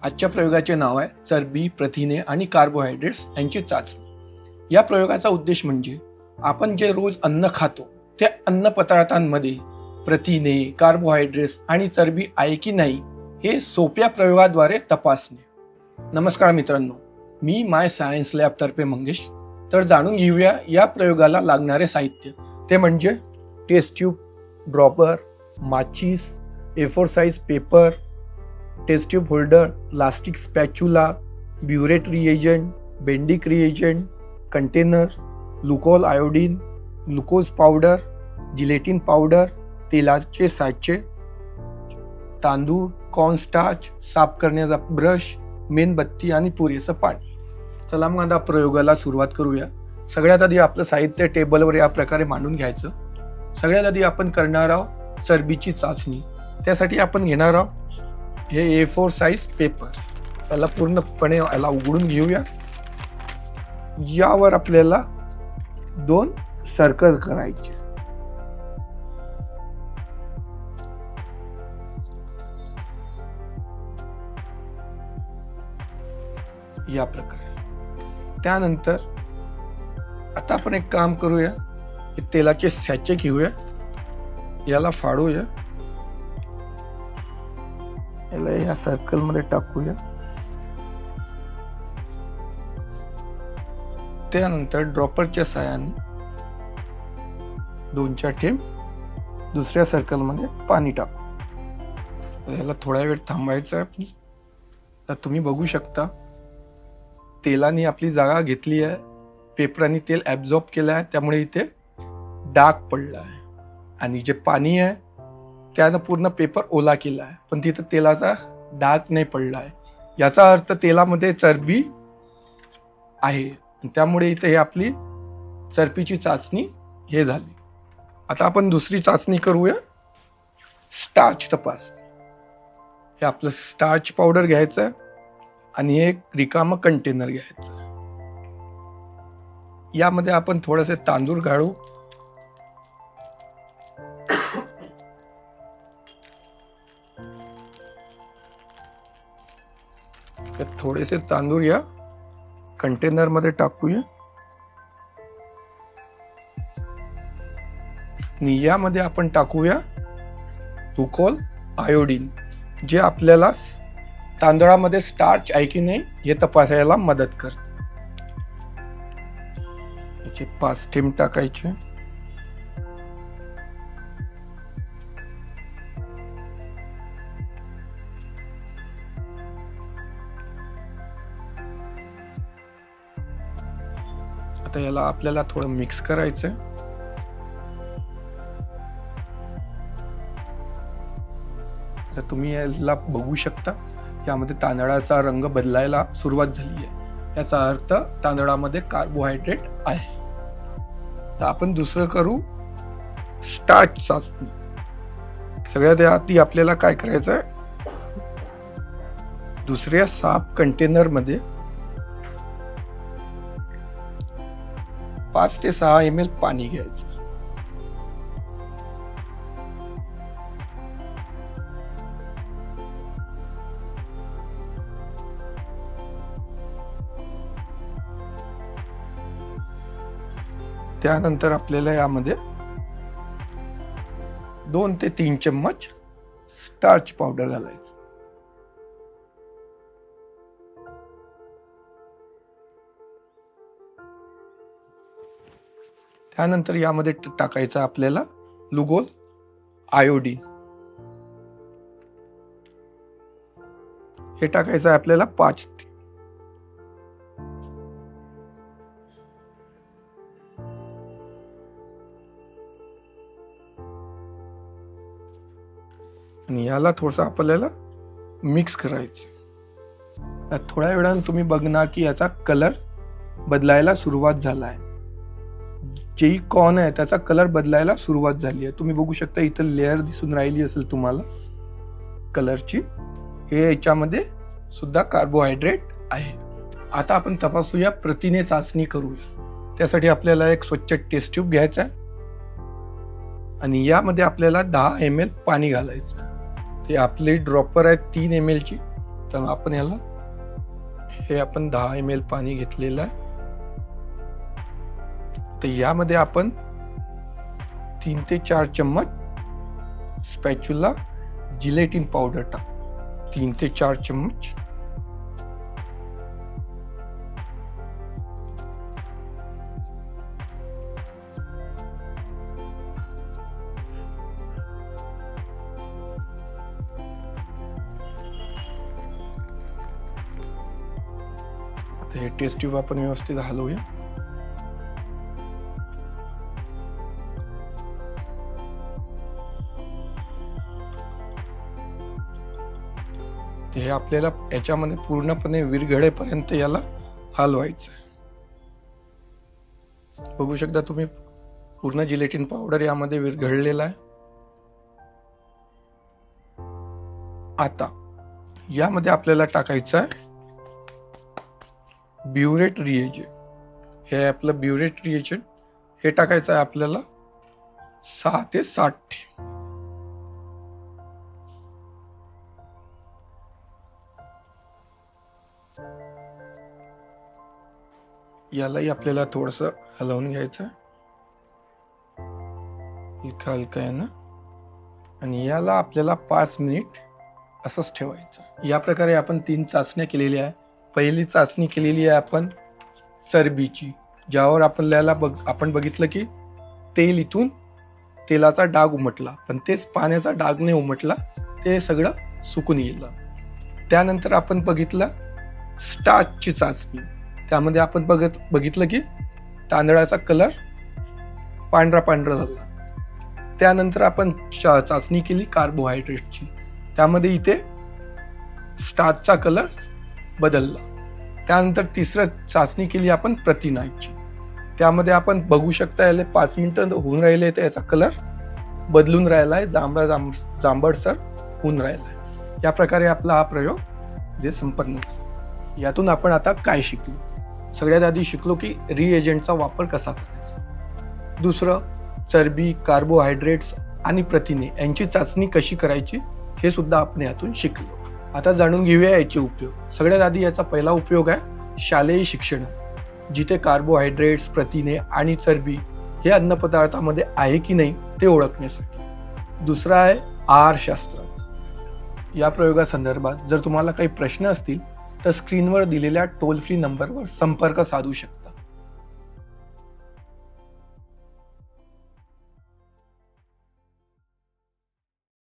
आजच्या प्रयोगाचे नाव आहे चरबी, प्रथिने आणि कार्बोहायड्रेट्स यांची चाचणी। या प्रयोगाचा उद्देश म्हणजे आपण जे रोज अन्न खातो त्या अन्न पदार्थांमध्ये प्रथिने, कार्बोहायड्रेट्स आणि चरबी आहे की नाही हे सोप्या प्रयोगाद्वारे तपासणे। नमस्कार मित्रांनो, मी माय सायन्स लॅब तर्फे मंगेश। तर जाणून घेऊया या प्रयोगाला लागणारे साहित्य। ते म्हणजे टेस्ट ट्यूब, ड्रॉपर, माचीस, A4 size paper, test tube holder, plastic spatula, burette reagent, Benedict reagent, container, ग्लुकोल iodine, glucose powder, gelatin powder, तेलाचे साचे, तांदूळ, कॉर्नस्टार्च, साफ करण्याचा ब्रश, मेणबत्ती आणि पुरेसं पाणी। चला मग आता प्रयोगाला सुरुवात करूया। सगळ्यात आधी आपलं साहित्य टेबलवर या प्रकारे मांडून घ्यायचं। सगळ्यात आधी आपण करणार आहोत चरबीची चाचणी। त्यासाठी आपण घेणार आहोत हे A4 साइज पेपर। त्याला पूर्णपणे याला उघडून घेऊया। यावर आपल्याला 2 सर्कल करायचे। या प्रकारे। त्यानंतर आता आपण एक काम करूया, हे तेलाचे सॅचे घेऊया, याला फाडूया, याला या सर्कल मध्ये टाकूया। त्यानंतर ड्रॉपरच्या साहाय्याने 2-4 थेंब दुसऱ्या सर्कल मध्ये पाणी टाकू। याला थोडा वेळ थांबायचं आहे। तर तुम्ही बघू शकता तेलाने आपली जागा घेतली आहे, पेपराने तेल ॲब्झॉर्ब केलं आहे, त्यामुळे इथे डाग पडला आहे। आणि जे पाणी आहे त्यानं पूर्ण पेपर ओला केला आहे, पण तिथं तेलाचा डाग नाही पडला आहे। याचा अर्थ तेलामध्ये चरबी आहे, त्यामुळे इथे हे आपली चरबीची चाचणी हे झाली। आता आपण दुसरी चाचणी करूया, स्टार्च तपासणी। हे आपलं स्टार्च पावडर घ्यायचं आहे आणि एक रिकामं कंटेनर घ्यायचं। यामध्ये आपण थोडेसे तांदूळ घालू। थोडेसे तांदूळ या कंटेनर मध्ये टाकूया आणि यामध्ये आपण टाकूया ग्लुकोल आयोडीन, जे आपल्याला तांदळामध्ये स्टार्च आहे की नाही हे तपासायला मदत करते। याचे 5 थेंब टाकायचे। आता याला आपल्याला थोडं मिक्स करायचं। तर तुम्ही याला बघू शकता, यामध्ये तांदळाचा रंग बदलायला सुरुवात झाली आहे। याचा अर्थ तांदळामध्ये कार्बोहायड्रेट आहे। तर आपण दुसरं करू स्टार्च चाचणी। सगळ्यात आधी आपल्याला काय करायचं आहे, दुसऱ्या साफ कंटेनर मध्ये 5 ते 6 ml पाणी घ्यायचं। त्यानंतर आपल्याला यामध्ये 2 ते 3 चम्मच स्टार्च पावडर घालायचं। त्यानंतर यामध्ये टाकायचं आपल्याला ग्लुकोल आयोडीन। हे टाकायचं आहे आपल्याला 5। आणि याला थोडंसं आपल्याला मिक्स करायचं। थोड्या वेळाने तुम्ही बघणार की याचा कलर बदलायला सुरुवात झाला आहे। जे कॉर्न आहे त्याचा कलर बदलायला सुरुवात झाली आहे। तुम्ही बघू शकता इथं लेअर दिसून राहिली असेल तुम्हाला कलरची। हे याच्यामध्ये सुद्धा कार्बोहायड्रेट आहे। आता आपण तपासूया, प्रथिने चाचणी करूया। त्यासाठी आपल्याला एक स्वच्छ टेस्ट ट्यूब घ्यायचा आहे आणि यामध्ये आपल्याला 10 ml पाणी घालायचं। ते आपली ड्रॉपर आहे 3 ml ची, आता आपण याला हे आपण 10 ml पाणी घेतलेलं आहे, तर यामध्ये आपण 3 ते 4 चम्मच स्पॅच्युला जिलेटिन पावडर टाक, 3 ते 4 चम्मच. हे टेस्ट ट्यूब आपण व्यवस्थित हलवूया. हे आपल्याला याच्यामध्ये पूर्णपणे विरघळेपर्यंत याला हलवायचं आहे. बघू शकता तुम्ही, पूर्ण जिलेटिन पावडर यामध्ये विरघळलेला आहे. आता यामध्ये आपल्याला टाकायचं आहे ब्युरेट रिएजंट. हे आपलं ब्युरेट रिएजंट हे टाकायचं आहे आपल्याला 6 ते 7 थेंब. यालाही आपल्याला थोडस हलवून घ्यायचं आहे हलका हलका आहे ना, आणि याला आपल्याला 5 मिनिट असंच ठेवायचं. या प्रकारे आपण 3 चाचण्या केलेल्या आहे. पहिली चाचणी केलेली आहे आपण चरबीची, ज्यावर आपल्याला आपण बघितलं की तेल इथून तेलाचा डाग उमटला, पण तेच पाण्याचा डाग नाही उमटला, ते सगळं सुकून गेलं. त्यानंतर आपण बघितलं स्टार्चची चाचणी. त्यामध्ये आपण बघितलं की तांदळाचा कलर पांढरा पांढरा झाला. त्यानंतर आपण चाचणी केली कार्बोहायड्रेटची. त्यामध्ये इथे स्टार्चचा कलर बदलला. त्यानंतर तिसरं चाचणी केली आपण प्रथिनाची. त्यामध्ये आपण बघू शकता याला 5 मिनिटं होऊन राहिले तर याचा कलर बदलून राहिला आहे, जांभळसर होऊन राहिला आहे. या प्रकारे आपला हा प्रयोग जे संपन्न झाला. यातून आपण आता काय शिकलो? सगळ्यात आधी शिकलो की रिएजंटचा वापर कसा करायचा. दुसरं, चरबी, कार्बोहायड्रेट्स आणि प्रथिने यांची चाचणी कशी करायची हे सुद्धा आपण यातून शिकलो. आता जाणून घेऊया याचे उपयोग. सगळ्यात आधी याचा पहिला उपयोग आहे शालेय शिक्षण, जिथे कार्बोहायड्रेट्स, प्रथिने आणि चरबी हे अन्नपदार्थामध्ये आहे की नाही ते ओळखण्यासाठी. दुसरा आहे आहारशास्त्र. या प्रयोगासंदर्भात जर तुम्हाला काही प्रश्न असतील तर स्क्रीनवर दिलेल्या टोल फ्री नंबरवर संपर्क साधू शकता.